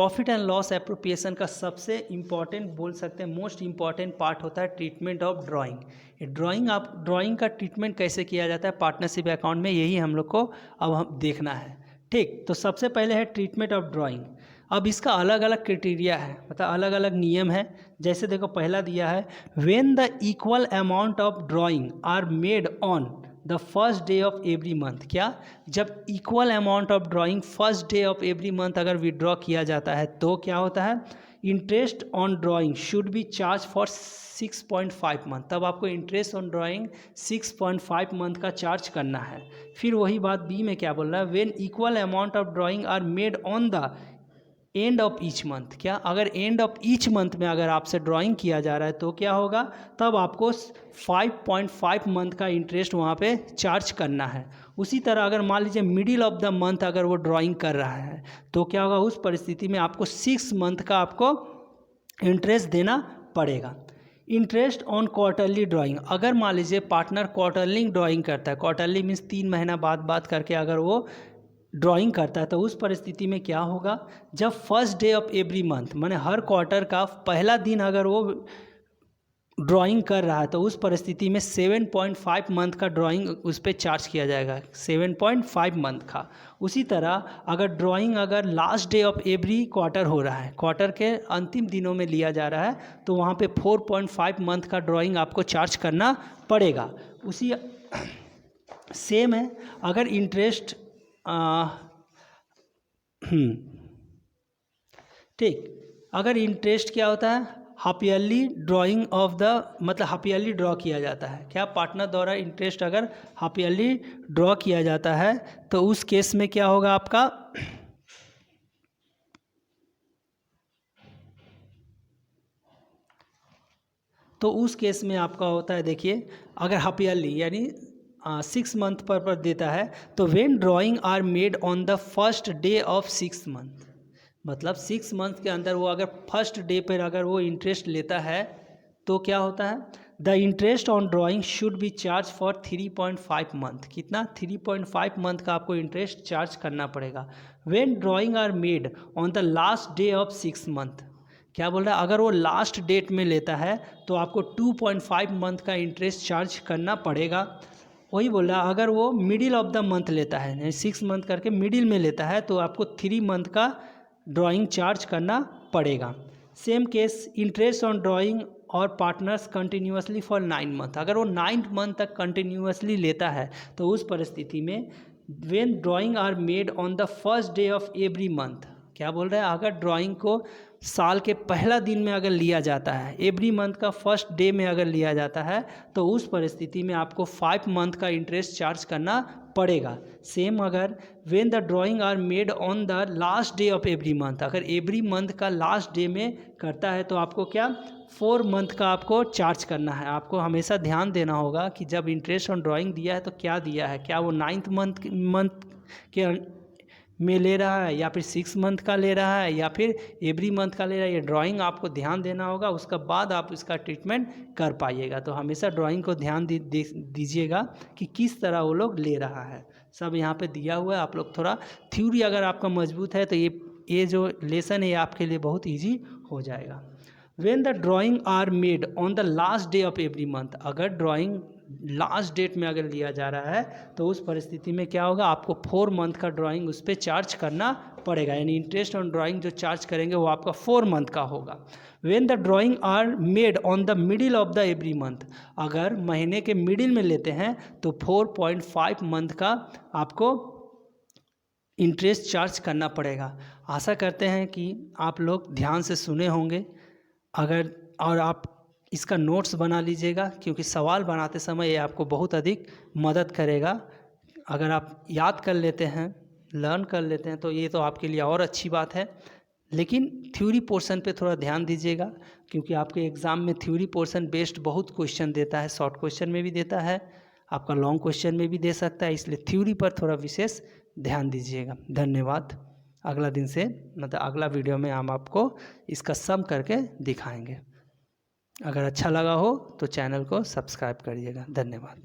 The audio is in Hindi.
प्रॉफिट एंड लॉस एप्रोप्रिएशन का सबसे इम्पॉर्टेंट बोल सकते हैं मोस्ट इम्पॉर्टेंट पार्ट होता है ट्रीटमेंट ऑफ ड्राइंग। ये ड्राइंग का ट्रीटमेंट कैसे किया जाता है पार्टनरशिप अकाउंट में, यही हम लोग को अब हम देखना है। ठीक, तो सबसे पहले है ट्रीटमेंट ऑफ ड्राइंग। अब इसका अलग अलग क्राइटेरिया है, मतलब अलग अलग नियम है। जैसे देखो पहला दिया है, when the equal amount of drawing are made on the first day of every month. क्या, जब equal amount of drawing first day of every month अगर विड्रॉ किया जाता है तो क्या होता है, interest on drawing should be charge for 6.5 month. तब आपको इंटरेस्ट ऑन ड्राइंग 6.5 मंथ का चार्ज करना है। फिर वही बात बी में क्या बोल रहा है, when equal amount of drawing are made on the end of each month. क्या, अगर एंड ऑफ ईच मंथ में अगर आपसे ड्राइंग किया जा रहा है तो क्या होगा, तब आपको 5.5 मंथ का इंटरेस्ट वहाँ पे चार्ज करना है। उसी तरह अगर मान लीजिए मिडिल ऑफ द मंथ अगर वो ड्राइंग कर रहा है तो क्या होगा, उस परिस्थिति में आपको 6 मंथ का आपको इंटरेस्ट देना पड़ेगा। इंटरेस्ट ऑन क्वार्टरली ड्राइंग, अगर मान लीजिए पार्टनर क्वार्टरली ड्राइंग करता है, क्वार्टरली मीन्स 3 महीना बाद करके अगर वो ड्राइंग करता है तो उस परिस्थिति में क्या होगा, जब first day of every month माने हर क्वार्टर का पहला दिन अगर वो ड्राइंग कर रहा है तो उस परिस्थिति में 7.5 मंथ का ड्राइंग उस पर चार्ज किया जाएगा, 7.5 मंथ का। उसी तरह अगर ड्राइंग अगर last day of every quarter हो रहा है, क्वार्टर के अंतिम दिनों में लिया जा रहा है तो वहाँ पे 4.5 मंथ का ड्राइंग आपको चार्ज करना पड़ेगा। उसी सेम है अगर इंटरेस्ट ठीक, अगर इंटरेस्ट क्या होता है, half yearly drying of the, मतलब हाफ ईयरली ड्रॉ किया जाता है। क्या, पार्टनर द्वारा इंटरेस्ट अगर हाफ ईयरली ड्रॉ किया जाता है तो उस केस में क्या होगा आपका, तो उस केस में आपका होता है, देखिए अगर हाफ ईयरली यानी 6 मंथ पर देता है तो when drawing are made on the first day of 6 month, मतलब 6 मंथ के अंदर वो अगर फर्स्ट डे पर अगर वो इंटरेस्ट लेता है तो क्या होता है, the interest on drawing should be charge for 3.5 month. कितना, 3.5 मंथ का आपको इंटरेस्ट चार्ज करना पड़ेगा। When drawing are made on the last day of 6 month, क्या बोल रहा है, अगर वो लास्ट डेट में लेता है तो आपको 2.5 मंथ का इंटरेस्ट चार्ज करना पड़ेगा। वही बोल रहा है अगर वो मिडिल ऑफ द मंथ लेता है, 6 मंथ करके मिडिल में लेता है तो आपको 3 मंथ का ड्राइंग चार्ज करना पड़ेगा। Same case interest on drawing और पार्टनर्स कंटिन्यूसली फॉर 9 मंथ, अगर वो 9 मंथ तक कंटिन्यूसली लेता है तो उस परिस्थिति में when drawing are made on the first day of every month, क्या बोल रहा है, अगर ड्राइंग को साल के पहला दिन में अगर लिया जाता है, एवरी मंथ का फर्स्ट डे में अगर लिया जाता है तो उस परिस्थिति में आपको 5 मंथ का इंटरेस्ट चार्ज करना पड़ेगा। सेम अगर when the drawing are made on the last day of every month, अगर एवरी मंथ का लास्ट डे में करता है तो आपको क्या 4 मंथ का आपको चार्ज करना है। आपको हमेशा ध्यान देना होगा कि जब इंटरेस्ट ऑन ड्राइंग दिया है तो क्या दिया है, क्या वो 9th मंथ के में ले रहा है या फिर 6 मंथ का ले रहा है या फिर एवरी मंथ का ले रहा है, ये ड्राइंग आपको ध्यान देना होगा, उसका बाद आप इसका ट्रीटमेंट कर पाइएगा। तो हमेशा ड्राइंग को ध्यान दीजिएगा कि किस तरह वो लोग ले रहा है, सब यहाँ पे दिया हुआ है। आप लोग थोड़ा थ्योरी अगर आपका मजबूत है तो ये जो लेसन है ये आपके लिए बहुत ईजी हो जाएगा। When the drawing are made on the last day of every month, अगर ड्राइंग लास्ट डेट में अगर लिया जा रहा है तो उस परिस्थिति में क्या होगा, आपको 4 मंथ का ड्राइंग उस पर चार्ज करना पड़ेगा, यानी इंटरेस्ट ऑन ड्राइंग जो चार्ज करेंगे वो आपका 4 मंथ का होगा। When the drawing are made on the middle of the every month, अगर महीने के मिडिल में लेते हैं तो 4.5 मंथ का आपको इंटरेस्ट चार्ज करना पड़ेगा। आशा करते हैं कि आप लोग ध्यान से सुने होंगे, अगर और आप इसका नोट्स बना लीजिएगा क्योंकि सवाल बनाते समय ये आपको बहुत अधिक मदद करेगा। अगर आप याद कर लेते हैं, लर्न कर लेते हैं तो ये तो आपके लिए और अच्छी बात है, लेकिन थ्योरी पोर्शन पे थोड़ा ध्यान दीजिएगा क्योंकि आपके एग्ज़ाम में थ्योरी पोर्शन बेस्ड बहुत क्वेश्चन देता है, शॉर्ट क्वेश्चन में भी देता है, आपका लॉन्ग क्वेश्चन में भी दे सकता है, इसलिए थ्योरी पर थोड़ा विशेष ध्यान दीजिएगा। धन्यवाद। अगला दिन से मतलब अगला वीडियो में हम आपको इसका सम करके दिखाएंगे। अगर अच्छा लगा हो तो चैनल को सब्सक्राइब करिएगा। धन्यवाद।